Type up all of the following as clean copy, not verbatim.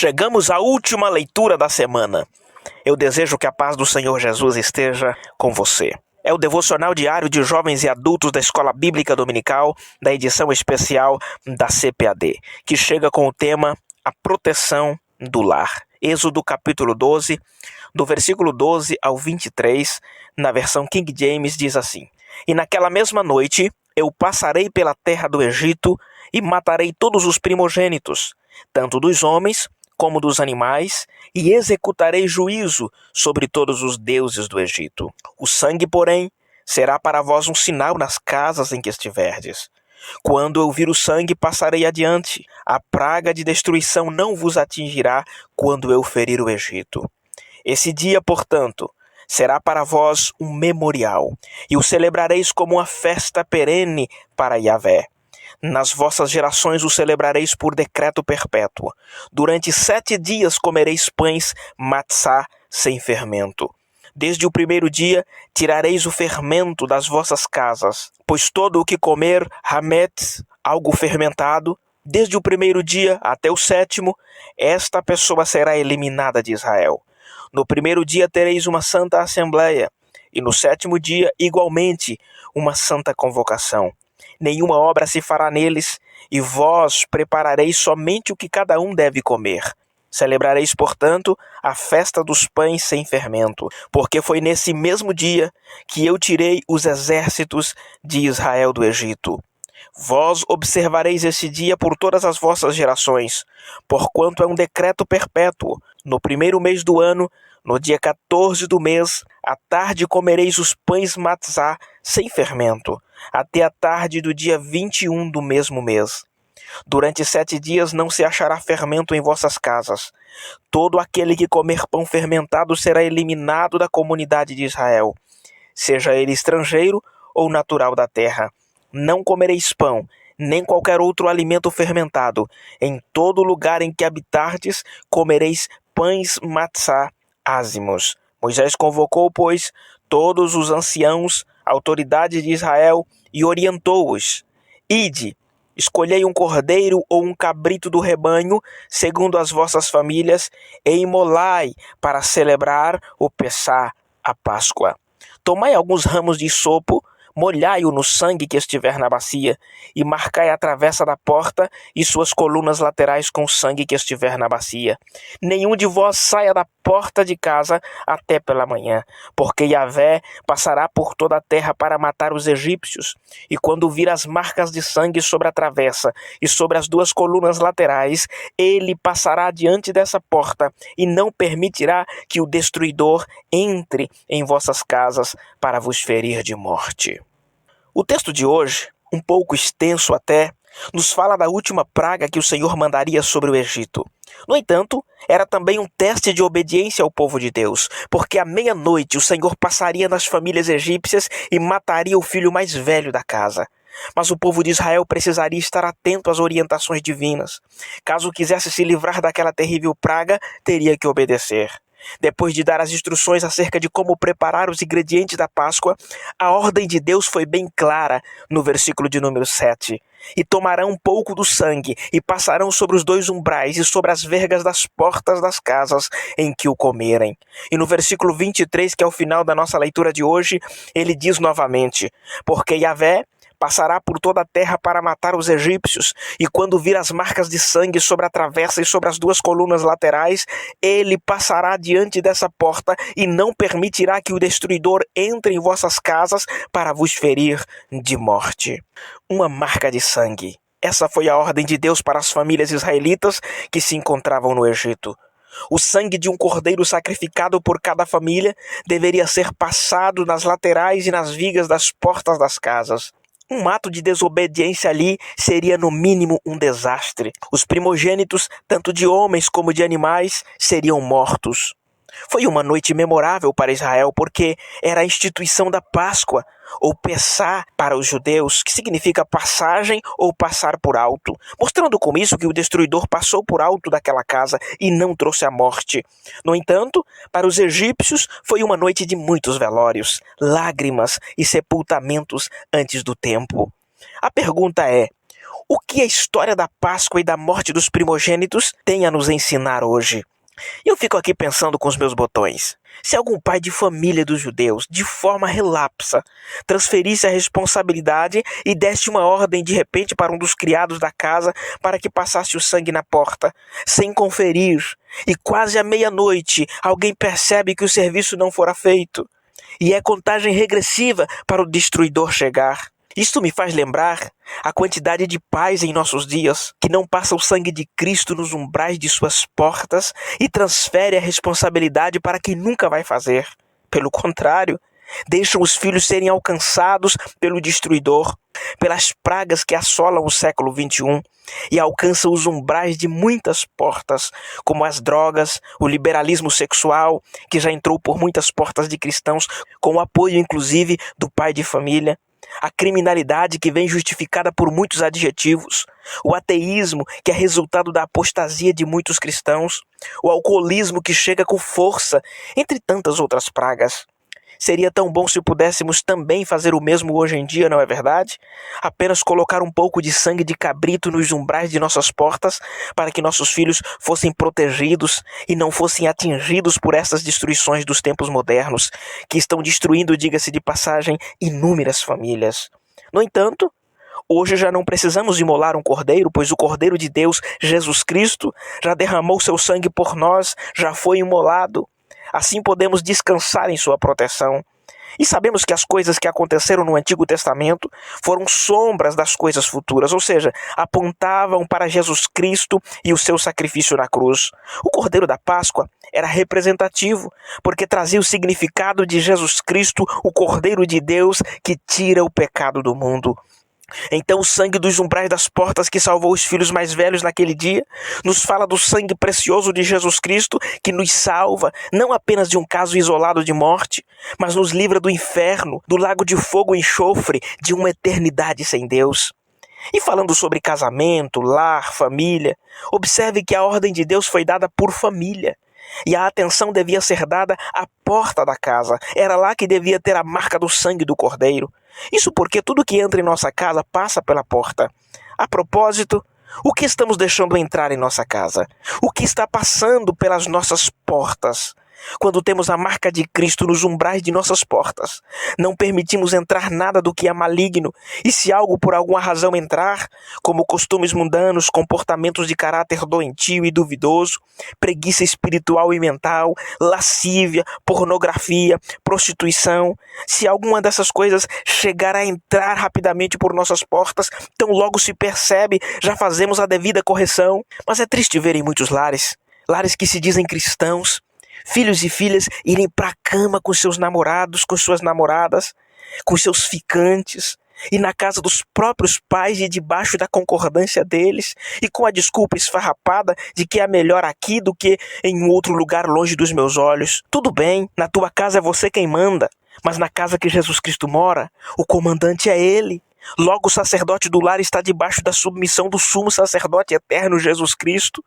Chegamos à última leitura da semana. Eu desejo que a paz do Senhor Jesus esteja com você. É o devocional diário de jovens e adultos da Escola Bíblica Dominical, da edição especial da CPAD, que chega com o tema A Proteção do Lar. Êxodo capítulo 12, do versículo 12 ao 23, na versão King James, diz assim: E naquela mesma noite eu passarei pela terra do Egito e matarei todos os primogênitos, tanto dos homens como dos animais, e executarei juízo sobre todos os deuses do Egito. O sangue, porém, será para vós um sinal nas casas em que estiverdes. Quando eu vir o sangue, passarei adiante. A praga de destruição não vos atingirá quando eu ferir o Egito. Esse dia, portanto, será para vós um memorial, e o celebrareis como uma festa perene para Yahvé. Nas vossas gerações o celebrareis por decreto perpétuo. Durante 7 dias comereis pães matzá sem fermento. Desde o primeiro dia tirareis o fermento das vossas casas, pois todo o que comer hametz, algo fermentado, desde o primeiro dia até o 7º, esta pessoa será eliminada de Israel. No primeiro dia tereis uma santa assembleia, e no 7º dia, igualmente, uma santa convocação. Nenhuma obra se fará neles, e vós preparareis somente o que cada um deve comer. Celebrareis, portanto, a festa dos pães sem fermento, porque foi nesse mesmo dia que eu tirei os exércitos de Israel do Egito. Vós observareis esse dia por todas as vossas gerações, porquanto é um decreto perpétuo. No primeiro mês do ano, no dia 14 do mês, à tarde comereis os pães matzá sem fermento, até a tarde do dia 21 do mesmo mês. Durante 7 dias não se achará fermento em vossas casas. Todo aquele que comer pão fermentado será eliminado da comunidade de Israel, seja ele estrangeiro ou natural da terra. Não comereis pão, nem qualquer outro alimento fermentado. Em todo lugar em que habitardes, comereis pães matzá ázimos. Moisés convocou, pois, todos os anciãos, autoridades de Israel, e orientou-os: Ide, escolhei um cordeiro ou um cabrito do rebanho, segundo as vossas famílias, e imolai para celebrar o Pessá, a Páscoa. Tomai alguns ramos de hisopo, molhai-o no sangue que estiver na bacia, e marcai a travessa da porta e suas colunas laterais com o sangue que estiver na bacia. Nenhum de vós saia da porta de casa até pela manhã, porque Yahvé passará por toda a terra para matar os egípcios. E quando vir as marcas de sangue sobre a travessa e sobre as 2 colunas laterais, ele passará diante dessa porta e não permitirá que o destruidor entre em vossas casas para vos ferir de morte. O texto de hoje, um pouco extenso até, nos fala da última praga que o Senhor mandaria sobre o Egito. No entanto, era também um teste de obediência ao povo de Deus, porque à meia-noite o Senhor passaria nas famílias egípcias e mataria o filho mais velho da casa. Mas o povo de Israel precisaria estar atento às orientações divinas. Caso quisesse se livrar daquela terrível praga, teria que obedecer. Depois de dar as instruções acerca de como preparar os ingredientes da Páscoa, a ordem de Deus foi bem clara no versículo de número 7. E tomarão um pouco do sangue, e passarão sobre os 2 umbrais e sobre as vergas das portas das casas em que o comerem. E no versículo 23, que é o final da nossa leitura de hoje, ele diz novamente: Porque Yahvé passará por toda a terra para matar os egípcios, e quando vir as marcas de sangue sobre a travessa e sobre as 2 colunas laterais, ele passará diante dessa porta e não permitirá que o destruidor entre em vossas casas para vos ferir de morte. Uma marca de sangue. Essa foi a ordem de Deus para as famílias israelitas que se encontravam no Egito. O sangue de um cordeiro sacrificado por cada família deveria ser passado nas laterais e nas vigas das portas das casas. Um ato de desobediência ali seria no mínimo um desastre. Os primogênitos, tanto de homens como de animais, seriam mortos. Foi uma noite memorável para Israel porque era a instituição da Páscoa, ou Pessá para os judeus, que significa passagem ou passar por alto, mostrando com isso que o destruidor passou por alto daquela casa e não trouxe a morte. No entanto, para os egípcios foi uma noite de muitos velórios, lágrimas e sepultamentos antes do tempo. A pergunta é: O que a história da Páscoa e da morte dos primogênitos tem a nos ensinar hoje? Eu fico aqui pensando com os meus botões. Se algum pai de família dos judeus, de forma relapsa, transferisse a responsabilidade e desse uma ordem de repente para um dos criados da casa para que passasse o sangue na porta, sem conferir, e quase à meia-noite alguém percebe que o serviço não fora feito, e é contagem regressiva para o destruidor chegar. Isto me faz lembrar a quantidade de pais em nossos dias que não passam o sangue de Cristo nos umbrais de suas portas e transfere a responsabilidade para quem nunca vai fazer. Pelo contrário, deixam os filhos serem alcançados pelo destruidor, pelas pragas que assolam o século XXI e alcançam os umbrais de muitas portas, como as drogas, o liberalismo sexual, que já entrou por muitas portas de cristãos, com o apoio inclusive do pai de família. A criminalidade que vem justificada por muitos adjetivos, o ateísmo que é resultado da apostasia de muitos cristãos, o alcoolismo que chega com força, entre tantas outras pragas. Seria tão bom se pudéssemos também fazer o mesmo hoje em dia, não é verdade? Apenas colocar um pouco de sangue de cabrito nos umbrais de nossas portas para que nossos filhos fossem protegidos e não fossem atingidos por essas destruições dos tempos modernos, que estão destruindo, diga-se de passagem, inúmeras famílias. No entanto, hoje já não precisamos imolar um cordeiro, pois o Cordeiro de Deus, Jesus Cristo, já derramou seu sangue por nós, já foi imolado. Assim podemos descansar em sua proteção. E sabemos que as coisas que aconteceram no Antigo Testamento foram sombras das coisas futuras, ou seja, apontavam para Jesus Cristo e o seu sacrifício na cruz. O Cordeiro da Páscoa era representativo, porque trazia o significado de Jesus Cristo, o Cordeiro de Deus que tira o pecado do mundo. Então o sangue dos umbrais das portas que salvou os filhos mais velhos naquele dia nos fala do sangue precioso de Jesus Cristo que nos salva, não apenas de um caso isolado de morte, mas nos livra do inferno, do lago de fogo e enxofre, de uma eternidade sem Deus. E falando sobre casamento, lar, família, observe que a ordem de Deus foi dada por família. E a atenção devia ser dada à porta da casa. Era lá que devia ter a marca do sangue do Cordeiro. Isso porque tudo que entra em nossa casa passa pela porta. A propósito, o que estamos deixando entrar em nossa casa? O que está passando pelas nossas portas? Quando temos a marca de Cristo nos umbrais de nossas portas, não permitimos entrar nada do que é maligno, e se algo por alguma razão entrar, como costumes mundanos, comportamentos de caráter doentio e duvidoso, preguiça espiritual e mental, lascívia, pornografia, prostituição, se alguma dessas coisas chegar a entrar rapidamente por nossas portas, tão logo se percebe, já fazemos a devida correção. Mas é triste ver em muitos lares que se dizem cristãos, filhos e filhas irem para a cama com seus namorados, com suas namoradas, com seus ficantes, e na casa dos próprios pais e debaixo da concordância deles, e com a desculpa esfarrapada de que é melhor aqui do que em outro lugar longe dos meus olhos. Tudo bem, na tua casa é você quem manda, mas na casa que Jesus Cristo mora, o comandante é Ele. Logo o sacerdote do lar está debaixo da submissão do sumo sacerdote eterno Jesus Cristo.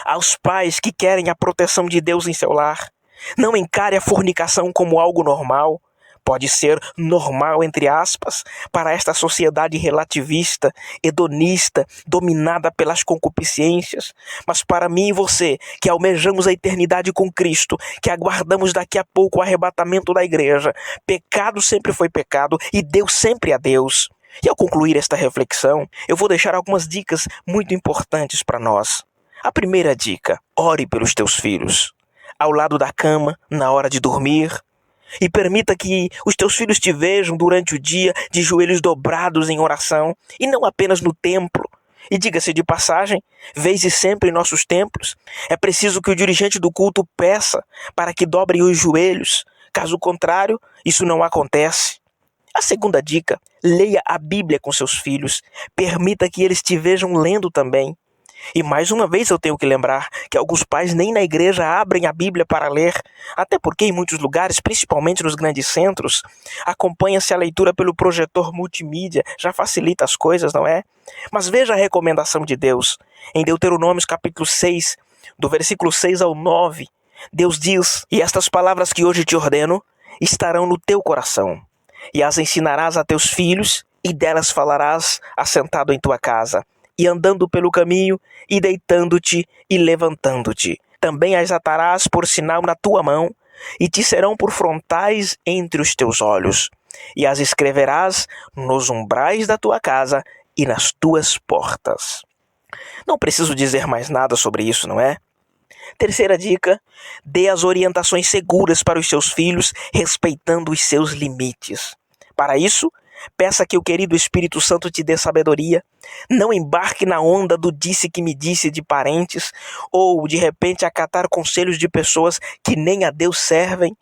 Aos pais que querem a proteção de Deus em seu lar, não encare a fornicação como algo normal. Pode ser normal, entre aspas, para esta sociedade relativista, hedonista, dominada pelas concupiscências. Mas para mim e você, que almejamos a eternidade com Cristo, que aguardamos daqui a pouco o arrebatamento da igreja, pecado sempre foi pecado e Deus sempre é Deus. E ao concluir esta reflexão, eu vou deixar algumas dicas muito importantes para nós. A primeira dica: ore pelos teus filhos, ao lado da cama, na hora de dormir, e permita que os teus filhos te vejam durante o dia de joelhos dobrados em oração, e não apenas no templo. E diga-se de passagem, vez e sempre em nossos templos, é preciso que o dirigente do culto peça para que dobrem os joelhos, caso contrário, isso não acontece. A segunda dica: leia a Bíblia com seus filhos, permita que eles te vejam lendo também. E mais uma vez eu tenho que lembrar que alguns pais nem na igreja abrem a Bíblia para ler, até porque em muitos lugares, principalmente nos grandes centros, acompanha-se a leitura pelo projetor multimídia, já facilita as coisas, não é? Mas veja a recomendação de Deus. Em Deuteronômio capítulo 6, do versículo 6 ao 9, Deus diz: "E estas palavras que hoje te ordeno estarão no teu coração, e as ensinarás a teus filhos, e delas falarás assentado em tua casa, e andando pelo caminho, e deitando-te e levantando-te. Também as atarás por sinal na tua mão, e te serão por frontais entre os teus olhos, e as escreverás nos umbrais da tua casa e nas tuas portas. Não preciso dizer mais nada sobre isso, não é? Terceira dica: dê as orientações seguras para os seus filhos, respeitando os seus limites. Para isso, peça que o querido Espírito Santo te dê sabedoria. Não embarque na onda do disse que me disse de parentes, ou de repente acatar conselhos de pessoas que nem a Deus servem,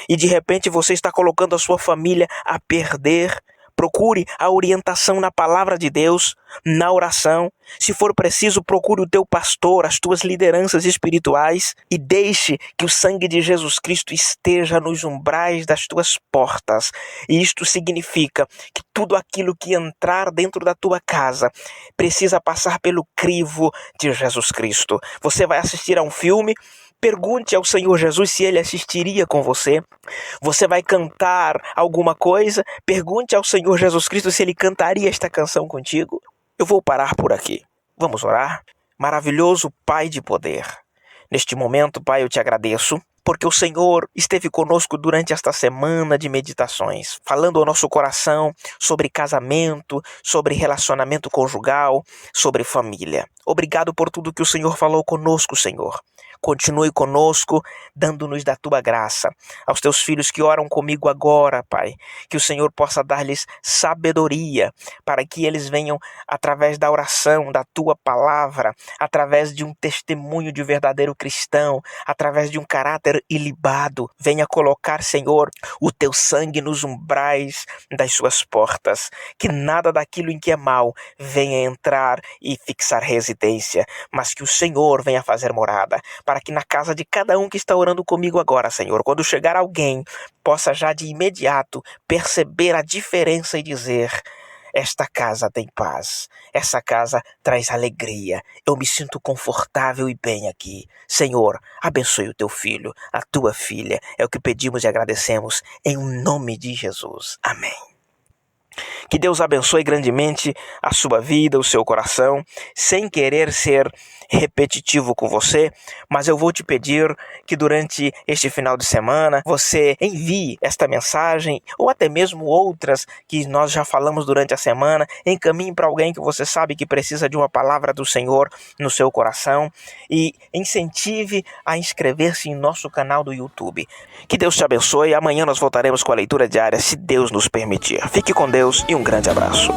e de repente você está colocando a sua família a perder. Procure a orientação na palavra de Deus, na oração. Se for preciso, procure o teu pastor, as tuas lideranças espirituais, e deixe que o sangue de Jesus Cristo esteja nos umbrais das tuas portas. E isto significa que tudo aquilo que entrar dentro da tua casa precisa passar pelo crivo de Jesus Cristo. Você vai assistir a um filme? Pergunte ao Senhor Jesus se Ele assistiria com você. Você vai cantar alguma coisa? Pergunte ao Senhor Jesus Cristo se Ele cantaria esta canção contigo. Eu vou parar por aqui. Vamos orar? Maravilhoso Pai de poder. Neste momento, Pai, eu te agradeço, porque o Senhor esteve conosco durante esta semana de meditações, falando ao nosso coração sobre casamento, sobre relacionamento conjugal, sobre família. Obrigado por tudo que o Senhor falou conosco, Senhor. Continue conosco, dando-nos da tua graça. Aos teus filhos que oram comigo agora, Pai, que o Senhor possa dar-lhes sabedoria, para que eles venham, através da oração, da tua palavra, através de um testemunho de verdadeiro cristão, através de um caráter ilibado, venha colocar, Senhor, o teu sangue nos umbrais das suas portas. Que nada daquilo em que é mal venha entrar e fixar residência, mas que o Senhor venha fazer morada, para que na casa de cada um que está orando comigo agora, Senhor, quando chegar alguém, possa já de imediato perceber a diferença e dizer: esta casa tem paz, essa casa traz alegria, eu me sinto confortável e bem aqui. Senhor, abençoe o teu filho, a tua filha, é o que pedimos e agradecemos, em nome de Jesus. Amém. Que Deus abençoe grandemente a sua vida, o seu coração, sem querer ser repetitivo com você, mas eu vou te pedir que durante este final de semana você envie esta mensagem ou até mesmo outras que nós já falamos durante a semana, encaminhe para alguém que você sabe que precisa de uma palavra do Senhor no seu coração e incentive a inscrever-se em nosso canal do YouTube. Que Deus te abençoe. Amanhã nós voltaremos com a leitura diária, se Deus nos permitir. Fique com Deus e um grande abraço.